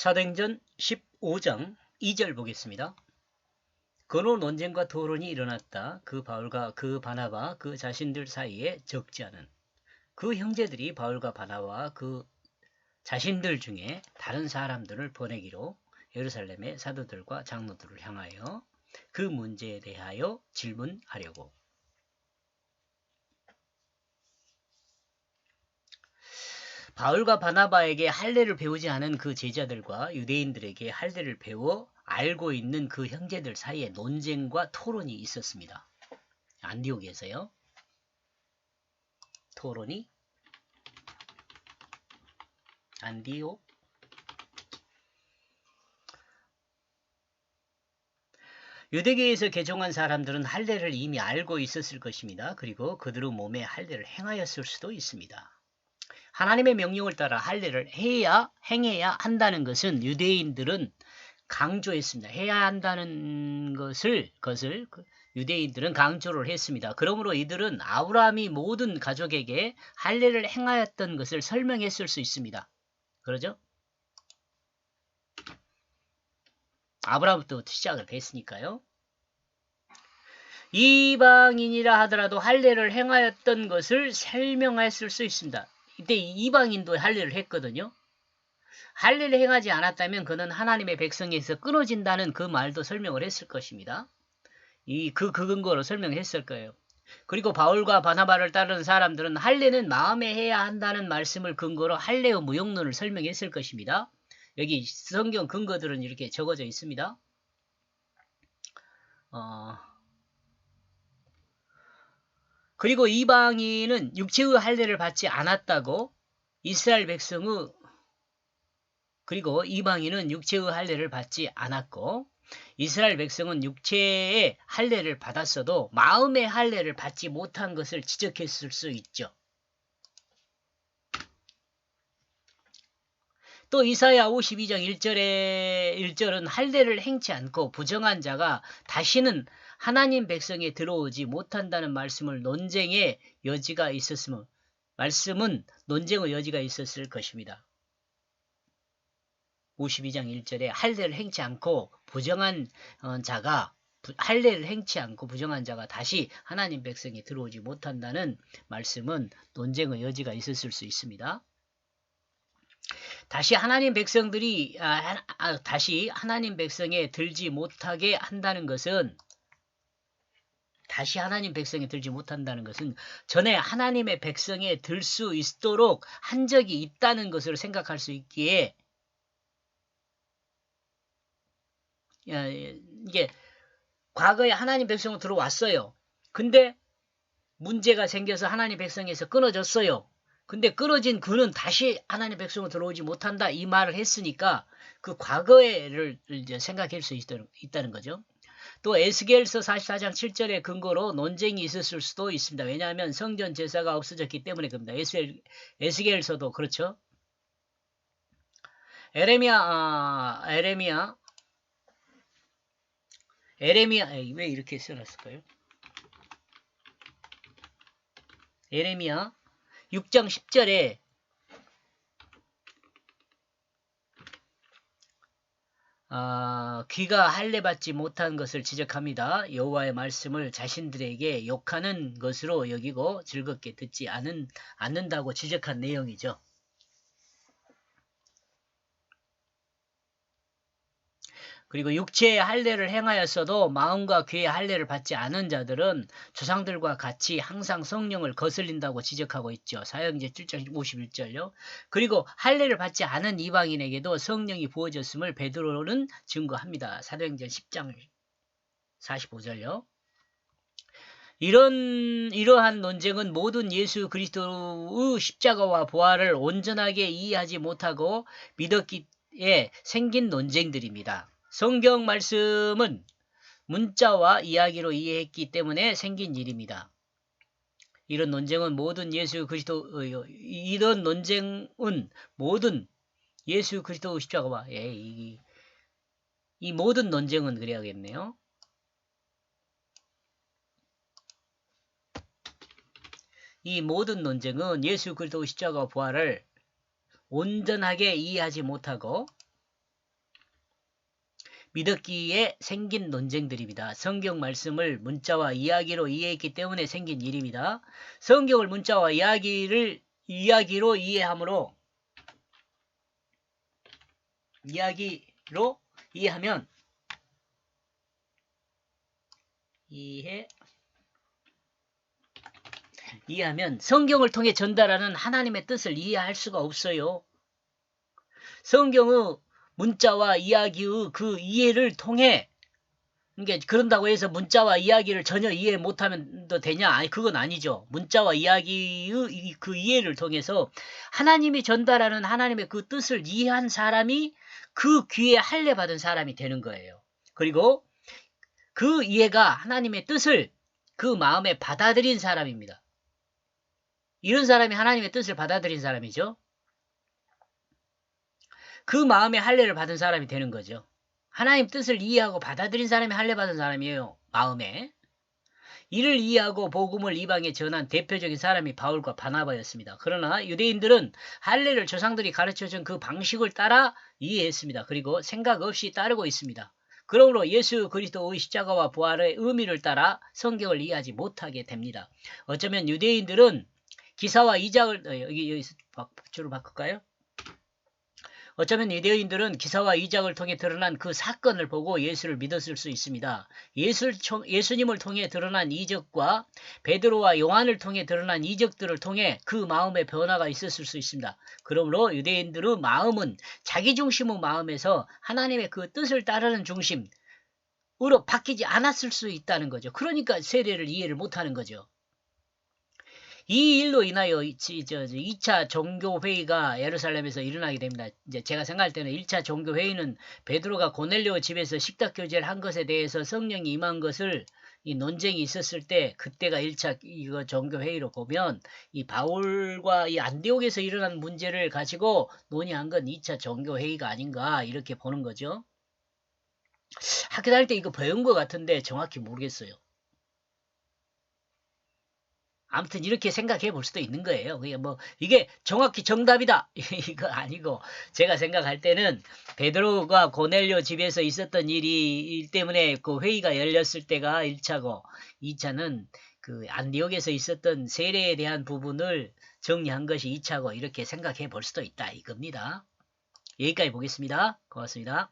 사도행전 15장 2절 보겠습니다. 근호 논쟁과 토론이 일어났다. 그 바울과 그 바나바 그 자신들 사이에 적지 않은 그 형제들이 바울과 바나바와 그 자신들 중에 다른 사람들을 보내기로 예루살렘의 사도들과 장로들을 향하여 그 문제에 대하여 질문하려고. 바울과 바나바에게 할례를 배우지 않은 그 제자들과 유대인들에게 할례를 배워 알고 있는 그 형제들 사이에 논쟁과 토론이 있었습니다. 안디옥에서요. 토론이 안디옥 유대계에서 개종한 사람들은 할례를 이미 알고 있었을 것입니다. 그리고 그들의 몸에 할례를 행하였을 수도 있습니다. 하나님의 명령을 따라 할례를 행해야 한다는 것은 유대인들은 강조했습니다. 해야 한다는 것을 유대인들은 강조를 했습니다. 그러므로 이들은 아브라함이 모든 가족에게 할례를 행하였던 것을 설명했을 수 있습니다. 그러죠? 아브라함부터 시작을 했으니까요. 이방인이라 하더라도 할례를 행하였던 것을 설명했을 수 있습니다. 이때 이방인도 할례를 했거든요. 할례를 행하지 않았다면 그는 하나님의 백성에서 끊어진다는 그 말도 설명을 했을 것입니다. 그 근거로 설명했을 거예요. 그리고 바울과 바나바를 따르는 사람들은 할례는 마음에 해야 한다는 말씀을 근거로 할례의 무용론을 설명했을 것입니다. 여기 성경 근거들은 이렇게 적어져 있습니다. 그리고 이방인은 육체의 할례를 받지 않았다고 이스라엘 백성의 그리고 이방인은 육체의 할례를 받지 않았고 이스라엘 백성은 육체의 할례를 받았어도 마음의 할례를 받지 못한 것을 지적했을 수 있죠. 또 이사야 52장 1절은 할례를 행치 않고 부정한 자가 다시는 하나님 백성에 들어오지 못한다는 말씀을 논쟁의 여지가 있었을 것입니다. 52장 1절에 할례를 행치 않고 부정한 자가 다시 하나님 백성에 들어오지 못한다는 말씀은 논쟁의 여지가 있었을 수 있습니다. 다시 하나님 백성에 들지 못하게 한다는 것은 전에 하나님의 백성에 들 수 있도록 한 적이 있다는 것을 생각할 수 있기에 이게 과거에 하나님 백성으로 들어왔어요. 근데 문제가 생겨서 하나님 백성에서 끊어졌어요. 근데 끊어진 그는 다시 하나님 백성으로 들어오지 못한다 이 말을 했으니까 그 과거를 이제 생각할 수 있다는 거죠. 또 에스겔서 44장 7절의 근거로 논쟁이 있었을 수도 있습니다. 왜냐하면 성전 제사가 없어졌기 때문에 그럽니다. 에스겔서도 그렇죠. 에레미야 왜 이렇게 써놨을까요? 에레미야 6장 10절에 귀가 할례받지 못한 것을 지적합니다. 여호와의 말씀을 자신들에게 욕하는 것으로 여기고 즐겁게 듣지 않는다고 지적한 내용이죠. 그리고 육체의 할례를 행하였어도 마음과 귀의 할례를 받지 않은 자들은 조상들과 같이 항상 성령을 거슬린다고 지적하고 있죠. 사도행전 7장 51절요. 그리고 할례를 받지 않은 이방인에게도 성령이 부어졌음을 베드로는 증거합니다. 사도행전 10장 45절요. 이러한 논쟁은 모든 예수 그리스도의 십자가와 부활을 온전하게 이해하지 못하고 믿었기에 생긴 논쟁들입니다. 성경 말씀은 문자와 이야기로 이해했기 때문에 생긴 일입니다. 이런 논쟁은 모든 예수 그리스도의 십자가와 이 모든 논쟁은 그래야겠네요. 이 모든 논쟁은 예수 그리스도의 십자가와 부활을 온전하게 이해하지 못하고 믿었기에 생긴 논쟁들입니다. 성경 말씀을 문자와 이야기로 이해했기 때문에 생긴 일입니다. 성경을 문자와 이야기로 이해하면 성경을 통해 전달하는 하나님의 뜻을 이해할 수가 없어요. 성경의 문자와 이야기의 그 이해를 통해, 그러니까 그런다고 해서 문자와 이야기를 전혀 이해 못하면 또 되냐? 아니, 그건 아니죠. 문자와 이야기의 그 이해를 통해서 하나님이 전달하는 하나님의 그 뜻을 이해한 사람이 그 귀에 할례 받은 사람이 되는 거예요. 그리고 그 이해가 하나님의 뜻을 그 마음에 받아들인 사람입니다. 이런 사람이 하나님의 뜻을 받아들인 사람이죠. 그 마음에 할례를 받은 사람이 되는 거죠. 하나님 뜻을 이해하고 받아들인 사람이 할례 받은 사람이에요. 마음에. 이를 이해하고 복음을 이방에 전한 대표적인 사람이 바울과 바나바였습니다. 그러나 유대인들은 할례를 조상들이 가르쳐준 그 방식을 따라 이해했습니다. 그리고 생각 없이 따르고 있습니다. 그러므로 예수 그리스도의 십자가와 부활의 의미를 따라 성경을 이해하지 못하게 됩니다. 어쩌면 유대인들은 기사와 이작을 여기서 주로 바꿀까요? 어쩌면 유대인들은 기사와 이작을 통해 드러난 그 사건을 보고 예수를 믿었을 수 있습니다. 예수님을 통해 드러난 이적과 베드로와 요한을 통해 드러난 이적들을 통해 그 마음의 변화가 있었을 수 있습니다. 그러므로 유대인들의 마음은 자기중심의 마음에서 하나님의 그 뜻을 따르는 중심으로 바뀌지 않았을 수 있다는 거죠. 그러니까 세례를 이해를 못하는 거죠. 이 일로 인하여 2차 종교회의가 예루살렘에서 일어나게 됩니다. 이제 제가 생각할 때는 1차 종교회의는 베드로가 고넬료 집에서 식탁 교제를 한 것에 대해서 성령이 임한 것을 이 논쟁이 있었을 때, 그때가 1차 이거 종교회의로 보면 이 바울과 이 안디옥에서 일어난 문제를 가지고 논의한 건 2차 종교회의가 아닌가 이렇게 보는 거죠. 학교 다닐 때 이거 배운 것 같은데 정확히 모르겠어요. 아무튼 이렇게 생각해 볼 수도 있는 거예요. 그게 뭐 이게 정확히 정답이다 이거 아니고, 제가 생각할 때는 베드로가 고넬료 집에서 있었던 일 때문에 그 회의가 열렸을 때가 1차고, 2차는 그 안디옥에서 있었던 세례에 대한 부분을 정리한 것이 2차고, 이렇게 생각해 볼 수도 있다 이겁니다. 여기까지 보겠습니다. 고맙습니다.